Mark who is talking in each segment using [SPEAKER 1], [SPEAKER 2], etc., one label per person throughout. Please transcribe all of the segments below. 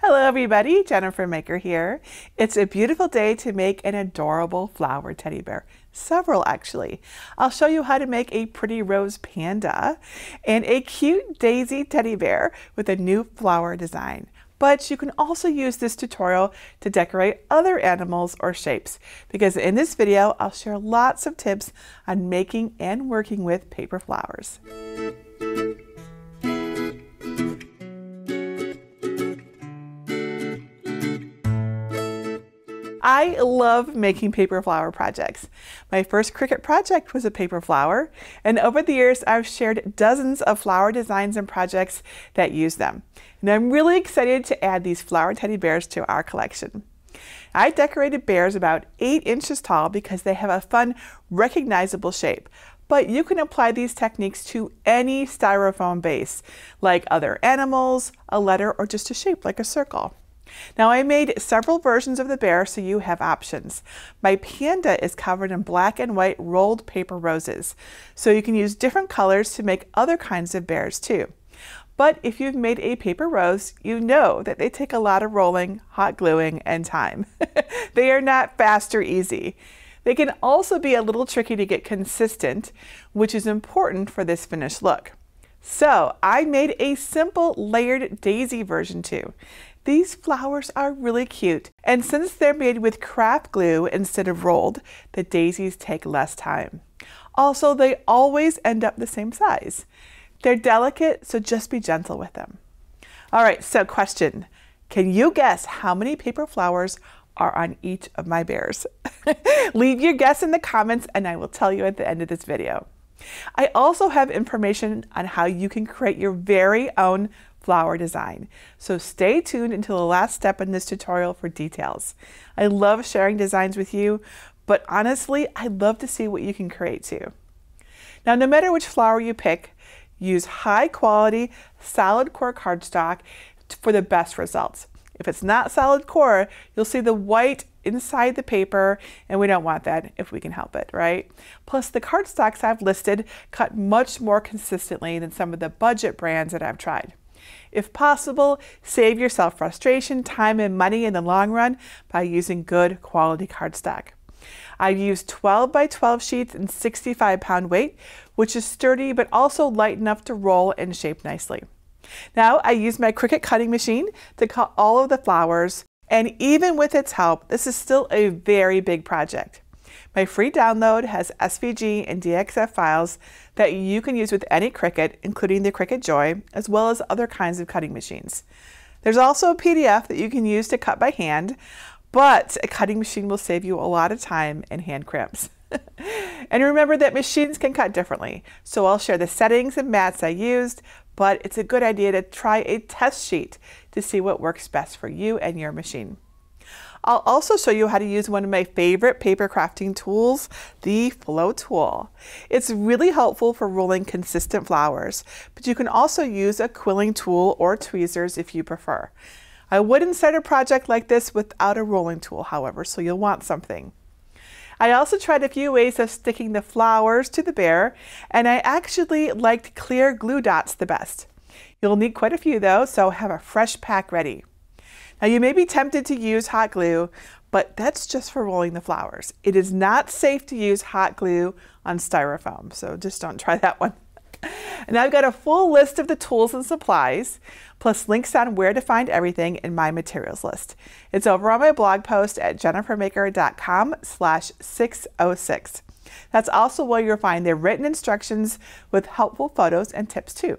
[SPEAKER 1] Hello everybody, Jennifer Maker here. It's a beautiful day to make an adorable flower teddy bear. Several actually. I'll show you how to make a pretty rose panda and a cute daisy teddy bear with a new flower design. But you can also use this tutorial to decorate other animals or shapes, because in this video I'll share lots of tips on making and working with paper flowers. I love making paper flower projects. My first Cricut project was a paper flower, and over the years I've shared dozens of flower designs and projects that use them. And I'm really excited to add these flower teddy bears to our collection. I decorated bears about 8 inches tall because they have a fun, recognizable shape. But you can apply these techniques to any styrofoam base, like other animals, a letter, or just a shape like a circle. Now I made several versions of the bear so you have options. My panda is covered in black and white rolled paper roses, so you can use different colors to make other kinds of bears too. But if you've made a paper rose, you know that they take a lot of rolling, hot gluing, and time. They are not fast or easy. They can also be a little tricky to get consistent, which is important for this finished look. So I made a simple layered daisy version too. These flowers are really cute, and since they're made with craft glue instead of rolled, the daisies take less time. Also, they always end up the same size. They're delicate, so just be gentle with them. All right, so question. Can you guess how many paper flowers are on each of my bears? Leave your guess in the comments and I will tell you at the end of this video. I also have information on how you can create your very own flower design. So stay tuned until the last step in this tutorial for details. I love sharing designs with you, but honestly, I'd love to see what you can create too. Now, no matter which flower you pick, use high quality solid core cardstock for the best results. If it's not solid core, you'll see the white inside the paper, and we don't want that if we can help it, right? Plus, the cardstocks I've listed cut much more consistently than some of the budget brands that I've tried. If possible, save yourself frustration, time, and money in the long run by using good quality cardstock. I've used 12 by 12 sheets and 65-pound weight, which is sturdy but also light enough to roll and shape nicely. Now I use my Cricut cutting machine to cut all of the flowers, and even with its help, this is still a very big project. My free download has SVG and DXF files that you can use with any Cricut, including the Cricut Joy, as well as other kinds of cutting machines. There's also a PDF that you can use to cut by hand, but a cutting machine will save you a lot of time and hand cramps. And remember that machines can cut differently, so I'll share the settings and mats I used, but it's a good idea to try a test sheet to see what works best for you and your machine. I'll also show you how to use one of my favorite paper crafting tools, the Flow tool. It's really helpful for rolling consistent flowers, but you can also use a quilling tool or tweezers if you prefer. I wouldn't start a project like this without a rolling tool, however, so you'll want something. I also tried a few ways of sticking the flowers to the bear, and I actually liked clear glue dots the best. You'll need quite a few though, so have a fresh pack ready. Now you may be tempted to use hot glue, but that's just for rolling the flowers. It is not safe to use hot glue on styrofoam, so just don't try that one. And I've got a full list of the tools and supplies, plus links on where to find everything in my materials list. It's over on my blog post at jennifermaker.com/606. That's also where you'll find the written instructions with helpful photos and tips too.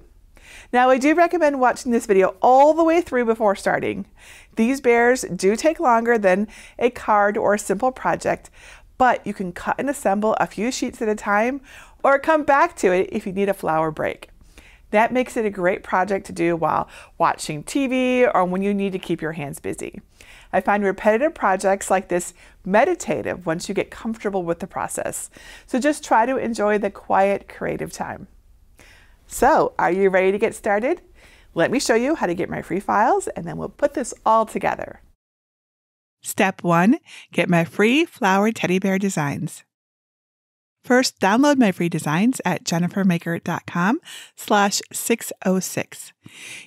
[SPEAKER 1] Now, I do recommend watching this video all the way through before starting. These bears do take longer than a card or a simple project, but you can cut and assemble a few sheets at a time or come back to it if you need a flower break. That makes it a great project to do while watching TV or when you need to keep your hands busy. I find repetitive projects like this meditative once you get comfortable with the process. So just try to enjoy the quiet, creative time. So, are you ready to get started? Let me show you how to get my free files and then we'll put this all together. Step 1, get my free flower teddy bear designs. First, download my free designs at jennifermaker.com/606.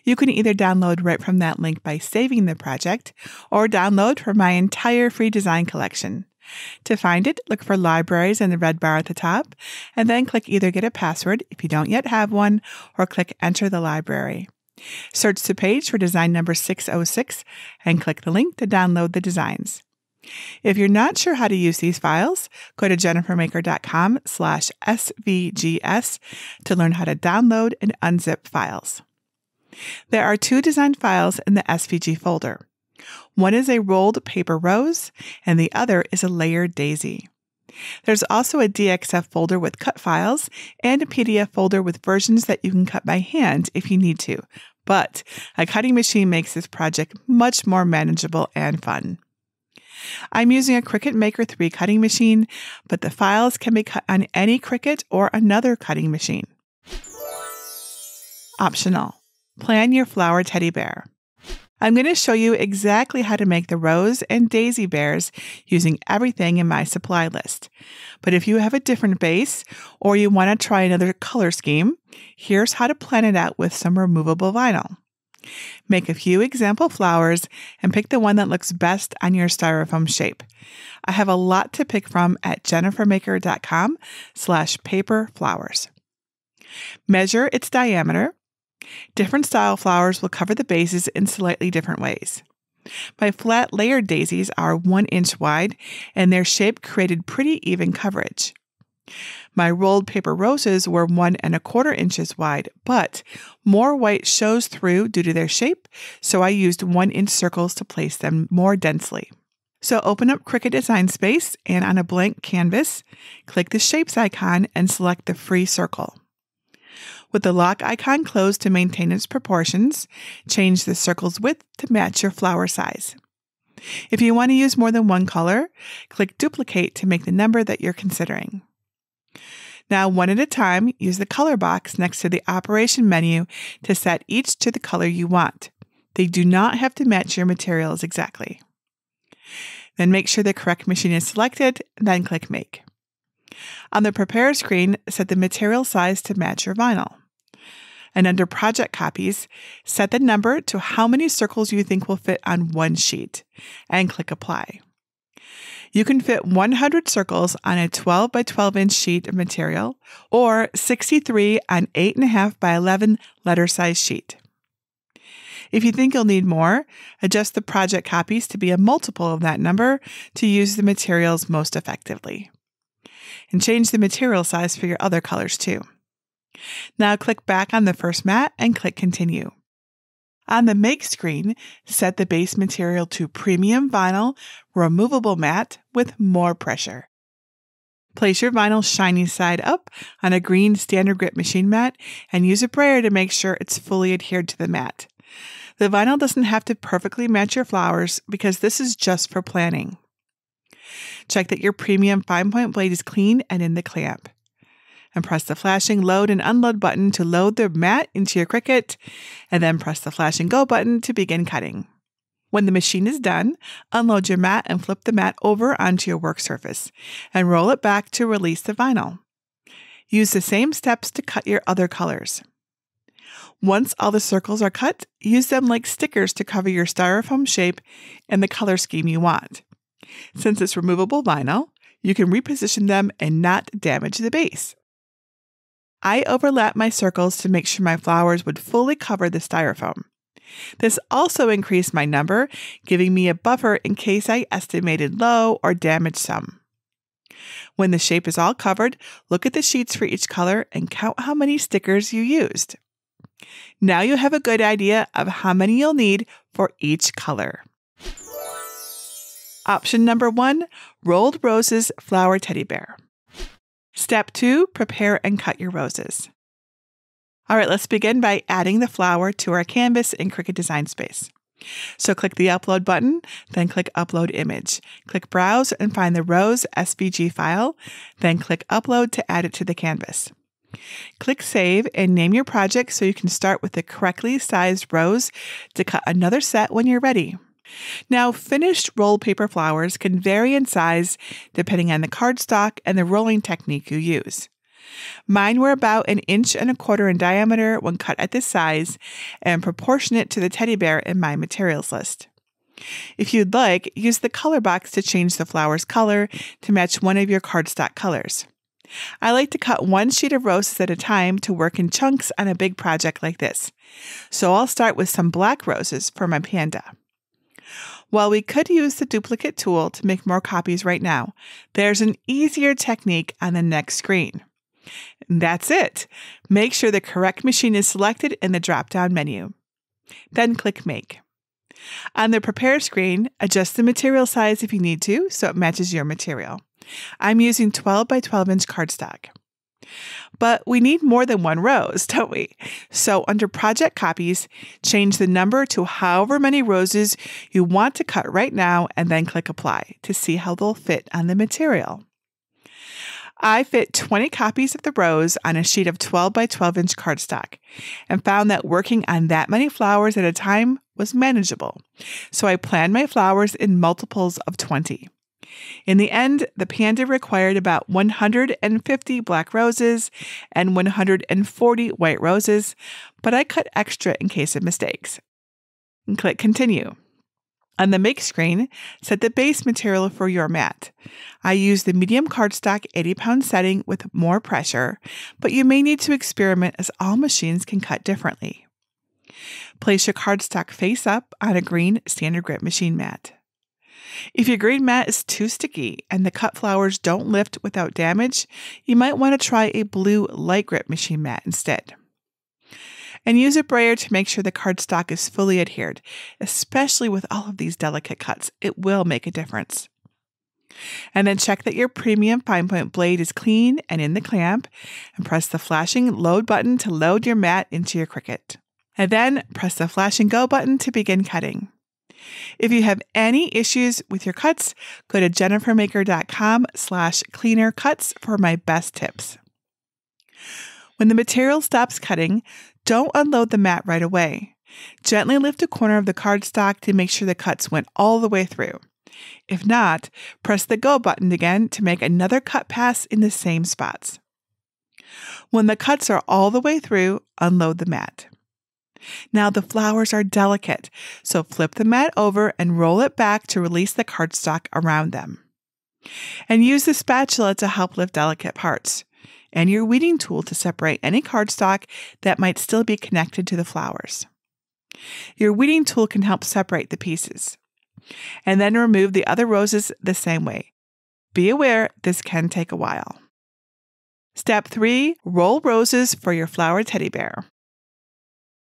[SPEAKER 1] You can either download right from that link by saving the project or download from my entire free design collection. To find it, look for Libraries in the red bar at the top, and then click either Get a Password if you don't yet have one, or click Enter the library. Search the page for design number 606 and click the link to download the designs. If you're not sure how to use these files, go to jennifermaker.com/svgs to learn how to download and unzip files. There are 2 design files in the SVG folder. One is a rolled paper rose, and the other is a layered daisy. There's also a DXF folder with cut files and a PDF folder with versions that you can cut by hand if you need to, but a cutting machine makes this project much more manageable and fun. I'm using a Cricut Maker 3 cutting machine, but the files can be cut on any Cricut or another cutting machine. Optional. Plan your flower teddy bear. I'm going to show you exactly how to make the rose and daisy bears using everything in my supply list. But if you have a different base or you want to try another color scheme, here's how to plan it out with some removable vinyl. Make a few example flowers and pick the one that looks best on your styrofoam shape. I have a lot to pick from at jennifermaker.com/paperflowers. Measure its diameter. Different style flowers will cover the bases in slightly different ways. My flat layered daisies are 1 inch wide, and their shape created pretty even coverage. My rolled paper roses were 1 1/4 inches wide, but more white shows through due to their shape, so I used 1 inch circles to place them more densely. So open up Cricut Design Space, and on a blank canvas, click the Shapes icon and select the free circle. With the lock icon closed to maintain its proportions, change the circle's width to match your flower size. If you want to use more than one color, click Duplicate to make the number that you're considering. Now, one at a time, use the color box next to the Operation menu to set each to the color you want. They do not have to match your materials exactly. Then make sure the correct machine is selected, and then click Make. On the Prepare screen, set the material size to match your vinyl. And under Project Copies, set the number to how many circles you think will fit on one sheet, and click Apply. You can fit 100 circles on a 12 by 12 inch sheet of material, or 63 on 8.5 by 11 letter size sheet. If you think you'll need more, adjust the project copies to be a multiple of that number to use the materials most effectively. And change the material size for your other colors too. Now click back on the first mat and click Continue. On the Make screen, set the base material to Premium Vinyl Removable Mat with more pressure. Place your vinyl shiny side up on a green standard grip machine mat and use a brayer to make sure it's fully adhered to the mat. The vinyl doesn't have to perfectly match your flowers because this is just for planning. Check that your premium 5-point blade is clean and in the clamp. And press the flashing load and unload button to load the mat into your Cricut, and then press the flash and go button to begin cutting. When the machine is done, unload your mat and flip the mat over onto your work surface, and roll it back to release the vinyl. Use the same steps to cut your other colors. Once all the circles are cut, use them like stickers to cover your styrofoam shape and the color scheme you want. Since it's removable vinyl, you can reposition them and not damage the base. I overlap my circles to make sure my flowers would fully cover the styrofoam. This also increased my number, giving me a buffer in case I estimated low or damaged some. When the shape is all covered, look at the sheets for each color and count how many stickers you used. Now you have a good idea of how many you'll need for each color. Option number 1, Rolled Roses Flower Teddy Bear. Step 2, prepare and cut your roses. All right, let's begin by adding the flower to our canvas in Cricut Design Space. So click the Upload button, then click Upload Image. Click Browse and find the rose SVG file, then click Upload to add it to the canvas. Click Save and name your project so you can start with the correctly sized rose to cut another set when you're ready. Now, finished rolled paper flowers can vary in size depending on the cardstock and the rolling technique you use. Mine were about 1.25 inches in diameter when cut at this size and proportionate to the teddy bear in my materials list. If you'd like, use the color box to change the flower's color to match one of your cardstock colors. I like to cut one sheet of roses at a time to work in chunks on a big project like this. So I'll start with some black roses for my panda. While we could use the duplicate tool to make more copies right now, there's an easier technique on the next screen. And that's it. Make sure the correct machine is selected in the drop-down menu. Then click Make. On the Prepare screen, adjust the material size if you need to so it matches your material. I'm using 12 by 12 inch cardstock. But we need more than one rose, don't we? So under Project Copies, change the number to however many roses you want to cut right now and then click Apply to see how they'll fit on the material. I fit 20 copies of the rose on a sheet of 12 by 12 inch cardstock and found that working on that many flowers at a time was manageable. So I planned my flowers in multiples of 20. In the end, the panda required about 150 black roses and 140 white roses, but I cut extra in case of mistakes. And click Continue. On the Make screen, set the base material for your mat. I use the medium cardstock 80-pound setting with more pressure, but you may need to experiment as all machines can cut differently. Place your cardstock face up on a green standard grip machine mat. If your green mat is too sticky and the cut flowers don't lift without damage, you might want to try a blue light grip machine mat instead. And use a brayer to make sure the cardstock is fully adhered, especially with all of these delicate cuts. It will make a difference. And then check that your premium fine point blade is clean and in the clamp, and press the flashing load button to load your mat into your Cricut. And then press the flashing go button to begin cutting. If you have any issues with your cuts, go to jennifermaker.com/cleanercuts for my best tips. When the material stops cutting, don't unload the mat right away. Gently lift a corner of the cardstock to make sure the cuts went all the way through. If not, press the go button again to make another cut pass in the same spots. When the cuts are all the way through, unload the mat. Now the flowers are delicate, so flip the mat over and roll it back to release the cardstock around them. And use the spatula to help lift delicate parts, and your weeding tool to separate any cardstock that might still be connected to the flowers. Your weeding tool can help separate the pieces. And then remove the other roses the same way. Be aware this can take a while. Step 3. Roll roses for your flower teddy bear.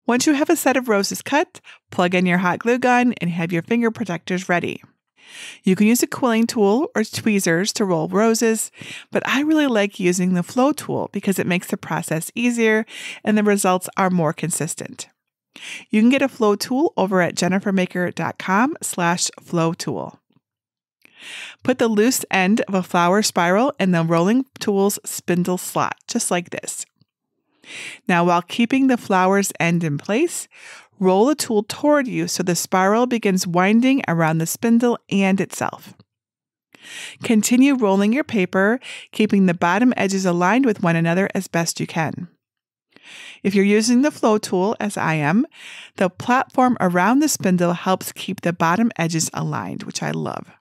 [SPEAKER 1] Once you have a set of roses cut, plug in your hot glue gun and have your finger protectors ready. You can use a quilling tool or tweezers to roll roses, but I really like using the flow tool because it makes the process easier and the results are more consistent. You can get a flow tool over at jennifermaker.com/flow tool. Put the loose end of a flower spiral in the rolling tool's spindle slot, just like this. Now, while keeping the flower's end in place, roll the tool toward you so the spiral begins winding around the spindle and itself. Continue rolling your paper, keeping the bottom edges aligned with one another as best you can. If you're using the flow tool, as I am, the platform around the spindle helps keep the bottom edges aligned, which I love.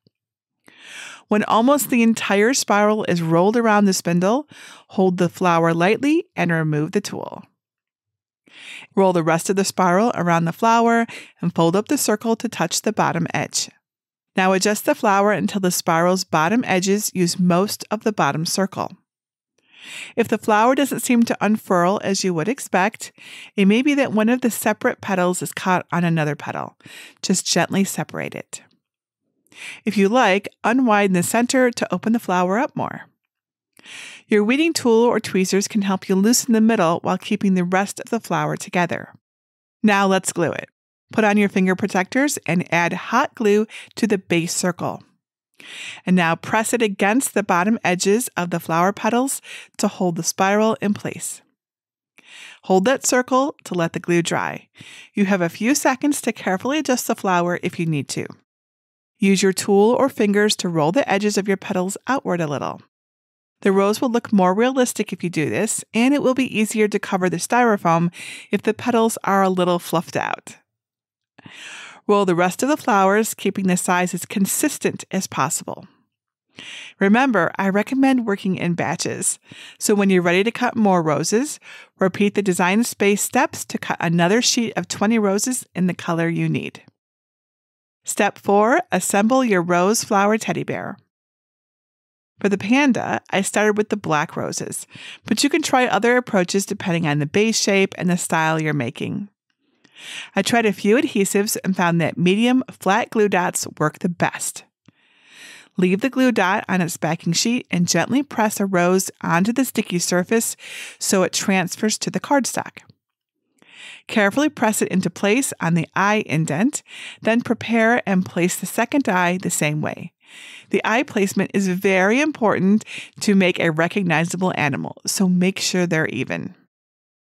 [SPEAKER 1] When almost the entire spiral is rolled around the spindle, hold the flower lightly and remove the tool. Roll the rest of the spiral around the flower and fold up the circle to touch the bottom edge. Now adjust the flower until the spiral's bottom edges use most of the bottom circle. If the flower doesn't seem to unfurl as you would expect, it may be that one of the separate petals is caught on another petal. Just gently separate it. If you like, unwind the center to open the flower up more. Your weeding tool or tweezers can help you loosen the middle while keeping the rest of the flower together. Now let's glue it. Put on your finger protectors and add hot glue to the base circle. And now press it against the bottom edges of the flower petals to hold the spiral in place. Hold that circle to let the glue dry. You have a few seconds to carefully adjust the flower if you need to. Use your tool or fingers to roll the edges of your petals outward a little. The rose will look more realistic if you do this, and it will be easier to cover the styrofoam if the petals are a little fluffed out. Roll the rest of the flowers, keeping the size as consistent as possible. Remember, I recommend working in batches, so when you're ready to cut more roses, repeat the design space steps to cut another sheet of 20 roses in the color you need. Step 4. Assemble your rose flower teddy bear. For the panda, I started with the black roses, but you can try other approaches depending on the base shape and the style you're making. I tried a few adhesives and found that medium flat glue dots work the best. Leave the glue dot on its backing sheet and gently press a rose onto the sticky surface so it transfers to the cardstock. Carefully press it into place on the eye indent, then prepare and place the second eye the same way. The eye placement is very important to make a recognizable animal, so make sure they're even.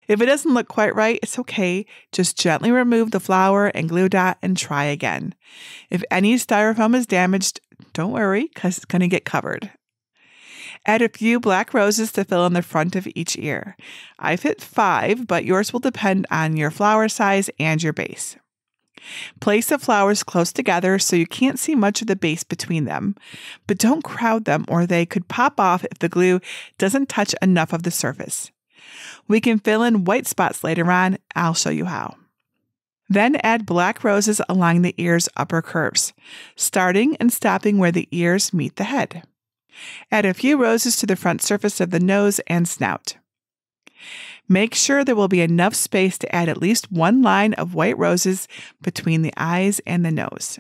[SPEAKER 1] If it doesn't look quite right, it's okay. Just gently remove the flower and glue dot and try again. If any styrofoam is damaged, don't worry, because it's going to get covered. Add a few black roses to fill in the front of each ear. I fit 5, but yours will depend on your flower size and your base. Place the flowers close together so you can't see much of the base between them, but don't crowd them or they could pop off if the glue doesn't touch enough of the surface. We can fill in white spots later on. I'll show you how. Then add black roses along the ear's upper curves, starting and stopping where the ears meet the head. Add a few roses to the front surface of the nose and snout. Make sure there will be enough space to add at least one line of white roses between the eyes and the nose.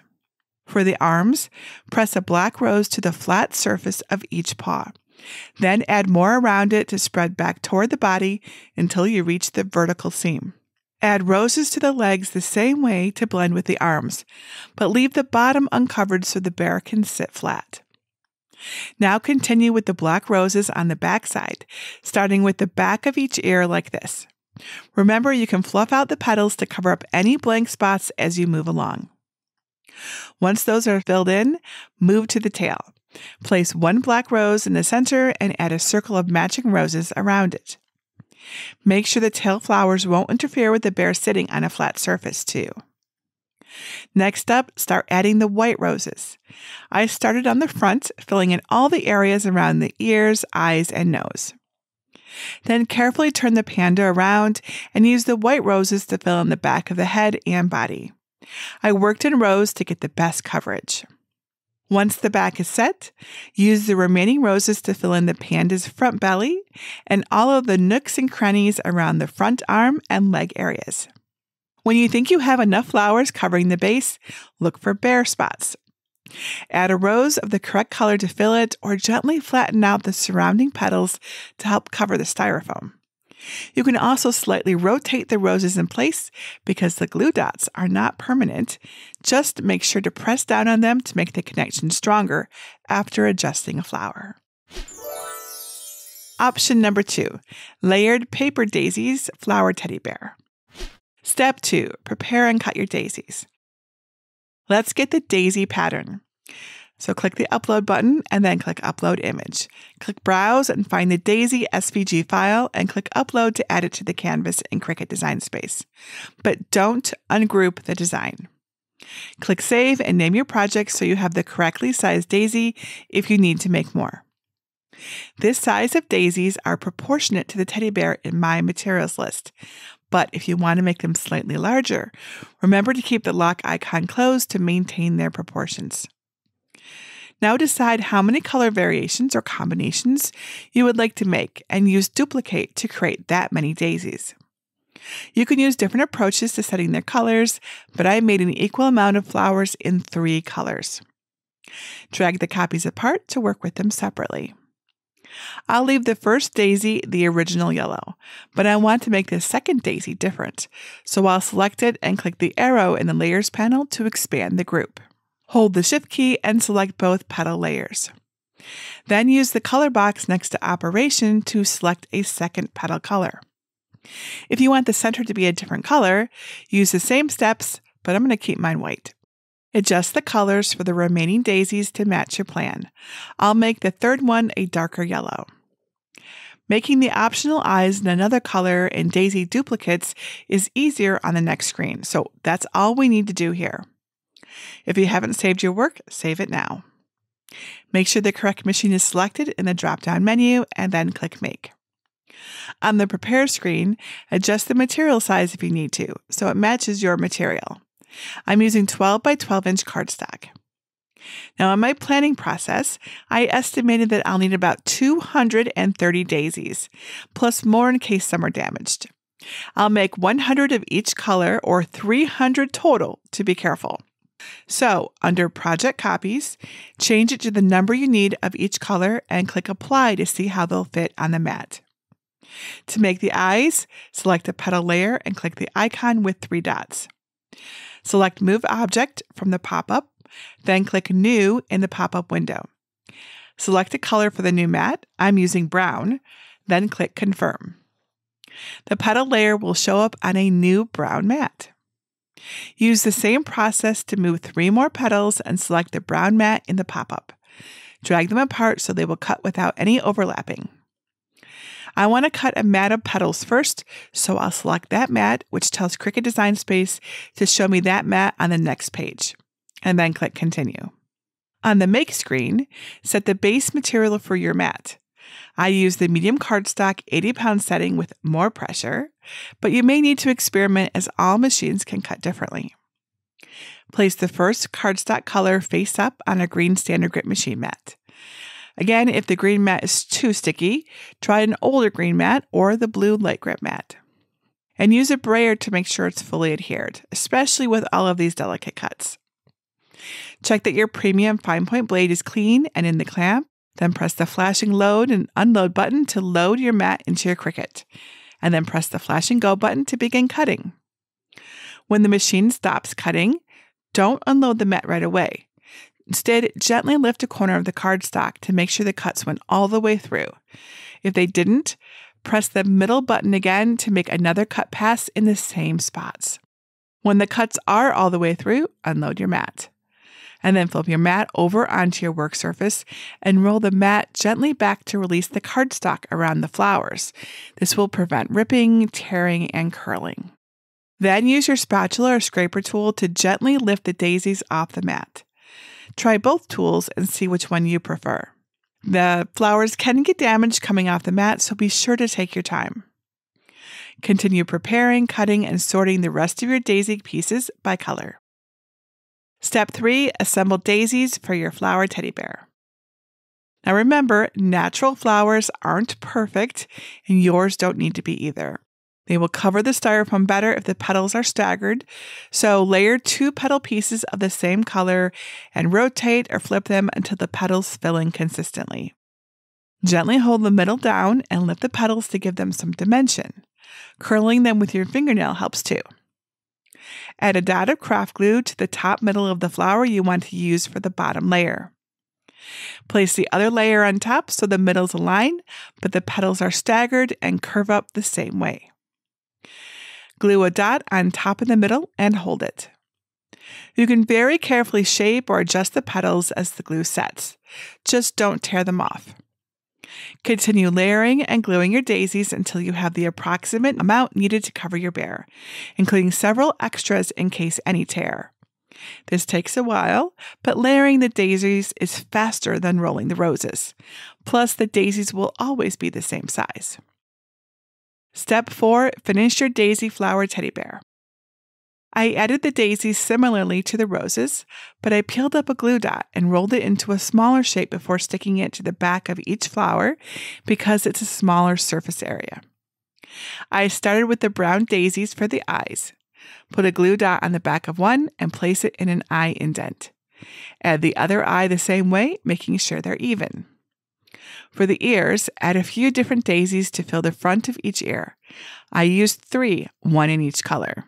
[SPEAKER 1] For the arms, press a black rose to the flat surface of each paw. Then add more around it to spread back toward the body until you reach the vertical seam. Add roses to the legs the same way to blend with the arms, but leave the bottom uncovered so the bear can sit flat. Now continue with the black roses on the back side, starting with the back of each ear like this. Remember, you can fluff out the petals to cover up any blank spots as you move along. Once those are filled in, move to the tail. Place one black rose in the center and add a circle of matching roses around it. Make sure the tail flowers won't interfere with the bear sitting on a flat surface too. Next up, start adding the white roses. I started on the front, filling in all the areas around the ears, eyes, and nose. Then carefully turn the panda around and use the white roses to fill in the back of the head and body. I worked in rows to get the best coverage. Once the back is set, use the remaining roses to fill in the panda's front belly and all of the nooks and crannies around the front arm and leg areas. When you think you have enough flowers covering the base, look for bare spots. Add a rose of the correct color to fill it or gently flatten out the surrounding petals to help cover the styrofoam. You can also slightly rotate the roses in place because the glue dots are not permanent. Just make sure to press down on them to make the connection stronger after adjusting a flower. Option number 2, layered paper daisies flower teddy bear. Step 2, prepare and cut your daisies. Let's get the daisy pattern. So click the upload button and then click upload image. Click browse and find the daisy SVG file and click upload to add it to the canvas in Cricut Design Space. But don't ungroup the design. Click save and name your project so you have the correctly sized daisy if you need to make more. This size of daisies are proportionate to the teddy bear in my materials list. But if you want to make them slightly larger, remember to keep the lock icon closed to maintain their proportions. Now decide how many color variations or combinations you would like to make and use duplicate to create that many daisies. You can use different approaches to setting their colors, but I made an equal amount of flowers in 3 colors. Drag the copies apart to work with them separately. I'll leave the first daisy the original yellow, but I want to make the second daisy different, so I'll select it and click the arrow in the Layers panel to expand the group. Hold the Shift key and select both petal layers. Then use the color box next to Operation to select a second petal color. If you want the center to be a different color, use the same steps, but I'm going to keep mine white. Adjust the colors for the remaining daisies to match your plan. I'll make the third one a darker yellow. Making the optional eyes in another color in daisy duplicates is easier on the next screen, so that's all we need to do here. If you haven't saved your work, save it now. Make sure the correct machine is selected in the drop-down menu and then click Make. On the Prepare screen, adjust the material size if you need to, so it matches your material. I'm using 12 by 12 inch cardstock. Now in my planning process, I estimated that I'll need about 230 daisies, plus more in case some are damaged. I'll make 100 of each color or 300 total to be careful. So under Project Copies, change it to the number you need of each color and click Apply to see how they'll fit on the mat. To make the eyes, select the petal layer and click the icon with 3 dots. Select Move Object from the pop-up, then click New in the pop-up window. Select a color for the new mat. I'm using brown, then click Confirm. The petal layer will show up on a new brown mat. Use the same process to move 3 more petals and select the brown mat in the pop-up. Drag them apart so they will cut without any overlapping. I want to cut a mat of petals first, so I'll select that mat, which tells Cricut Design Space to show me that mat on the next page, and then click Continue. On the Make screen, set the base material for your mat. I use the medium cardstock 80-pound setting with more pressure, but you may need to experiment as all machines can cut differently. Place the first cardstock color face up on a green standard grip machine mat. Again, if the green mat is too sticky, try an older green mat or the blue light grip mat. And use a brayer to make sure it's fully adhered, especially with all of these delicate cuts. Check that your premium fine point blade is clean and in the clamp, then press the flashing load and unload button to load your mat into your Cricut, and then press the flash and go button to begin cutting. When the machine stops cutting, don't unload the mat right away. Instead, gently lift a corner of the cardstock to make sure the cuts went all the way through. If they didn't, press the middle button again to make another cut pass in the same spots. When the cuts are all the way through, unload your mat. And then flip your mat over onto your work surface and roll the mat gently back to release the cardstock around the flowers. This will prevent ripping, tearing, and curling. Then use your spatula or scraper tool to gently lift the daisies off the mat. Try both tools and see which one you prefer. The flowers can get damaged coming off the mat, so be sure to take your time. Continue preparing, cutting, and sorting the rest of your daisy pieces by color. Step 3, assemble daisies for your flower teddy bear. Now remember, natural flowers aren't perfect, and yours don't need to be either. They will cover the styrofoam better if the petals are staggered, so layer 2 petal pieces of the same color and rotate or flip them until the petals fill in consistently. Gently hold the middle down and lift the petals to give them some dimension. Curling them with your fingernail helps too. Add a dot of craft glue to the top middle of the flower you want to use for the bottom layer. Place the other layer on top so the middles align, but the petals are staggered and curve up the same way. Glue a dot on top of the middle and hold it. You can very carefully shape or adjust the petals as the glue sets. Just don't tear them off. Continue layering and gluing your daisies until you have the approximate amount needed to cover your bear, including several extras in case any tear. This takes a while, but layering the daisies is faster than rolling the roses. Plus, the daisies will always be the same size. Step 4, finish your daisy flower teddy bear. I added the daisies similarly to the roses, but I peeled up a glue dot and rolled it into a smaller shape before sticking it to the back of each flower because it's a smaller surface area. I started with the brown daisies for the eyes. Put a glue dot on the back of one and place it in an eye indent. Add the other eye the same way, making sure they're even. For the ears, add a few different daisies to fill the front of each ear. I used 3, 1 in each color.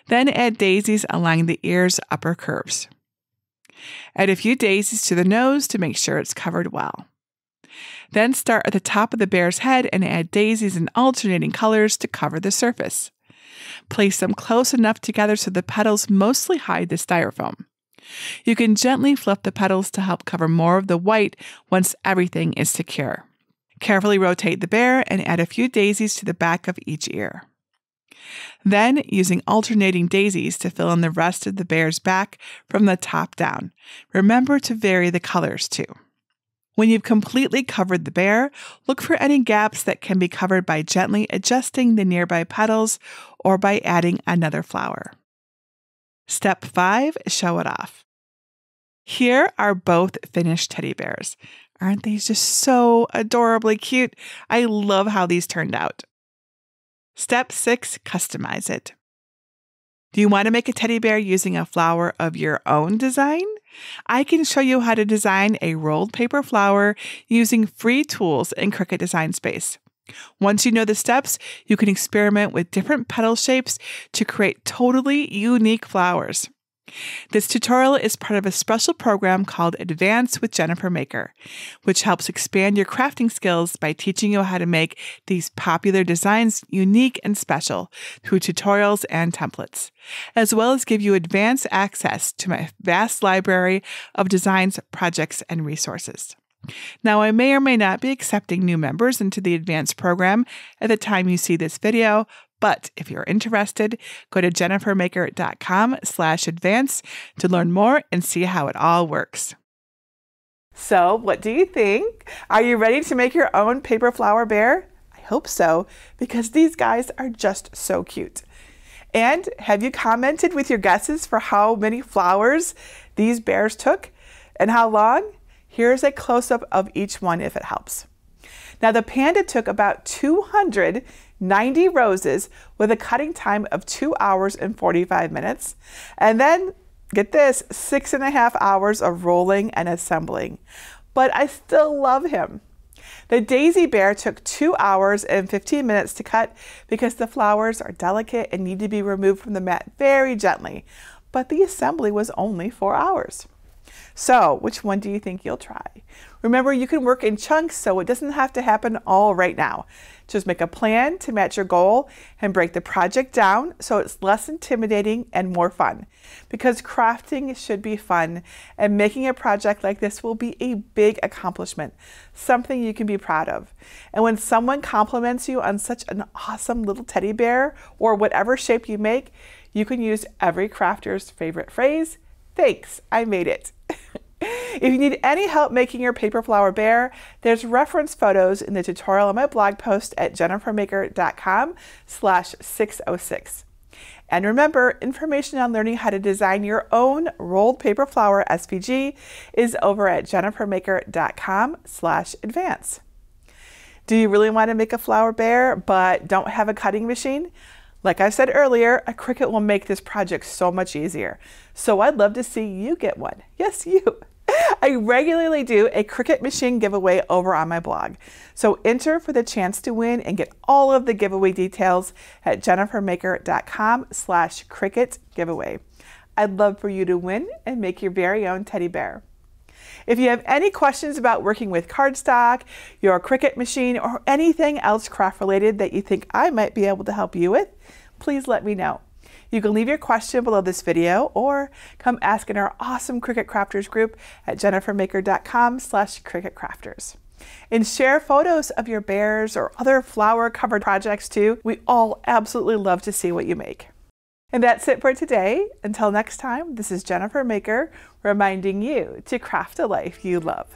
[SPEAKER 1] Then add daisies along the ear's upper curves. Add a few daisies to the nose to make sure it's covered well. Then start at the top of the bear's head and add daisies in alternating colors to cover the surface. Place them close enough together so the petals mostly hide the styrofoam. You can gently flip the petals to help cover more of the white once everything is secure. Carefully rotate the bear and add a few daisies to the back of each ear. Then, using alternating daisies to fill in the rest of the bear's back from the top down. Remember to vary the colors too. When you've completely covered the bear, look for any gaps that can be covered by gently adjusting the nearby petals or by adding another flower. Step 5, show it off. Here are both finished teddy bears. Aren't these just so adorably cute? I love how these turned out. Step 6, customize it. Do you want to make a teddy bear using a flower of your own design? I can show you how to design a rolled paper flower using free tools in Cricut Design Space. Once you know the steps, you can experiment with different petal shapes to create totally unique flowers. This tutorial is part of a special program called Advance with Jennifer Maker, which helps expand your crafting skills by teaching you how to make these popular designs unique and special through tutorials and templates, as well as give you advanced access to my vast library of designs, projects, and resources. Now, I may or may not be accepting new members into the advanced program at the time you see this video, but if you're interested, go to jennifermaker.com/advance to learn more and see how it all works. So, what do you think? Are you ready to make your own paper flower bear? I hope so, because these guys are just so cute. And have you commented with your guesses for how many flowers these bears took and how long? Here's a close-up of each one if it helps. Now, the panda took about 290 roses with a cutting time of 2 hours and 45 minutes. And then, get this, 6.5 hours of rolling and assembling. But I still love him. The daisy bear took 2 hours and 15 minutes to cut because the flowers are delicate and need to be removed from the mat very gently. But the assembly was only 4 hours. So, which one do you think you'll try? Remember, you can work in chunks, so it doesn't have to happen all right now. Just make a plan to match your goal and break the project down so it's less intimidating and more fun. Because crafting should be fun, and making a project like this will be a big accomplishment, something you can be proud of. And when someone compliments you on such an awesome little teddy bear or whatever shape you make, you can use every crafter's favorite phrase, "Thanks, I made it." If you need any help making your paper flower bear, there's reference photos in the tutorial on my blog post at jennifermaker.com/606. And remember, information on learning how to design your own rolled paper flower SVG is over at jennifermaker.com/advance. Do you really want to make a flower bear but don't have a cutting machine? Like I said earlier, a Cricut will make this project so much easier. So I'd love to see you get one. Yes, you. I regularly do a Cricut machine giveaway over on my blog. So enter for the chance to win and get all of the giveaway details at jennifermaker.com/Cricut giveaway. I'd love for you to win and make your very own teddy bear. If you have any questions about working with Cardstock, your Cricut machine, or anything else craft related that you think I might be able to help you with, please let me know. You can leave your question below this video or come ask in our awesome Cricut Crafters group at jennifermaker.com/Cricut Crafters. And share photos of your bears or other flower covered projects too. We all absolutely love to see what you make. And that's it for today. Until next time, this is Jennifer Maker reminding you to craft a life you love.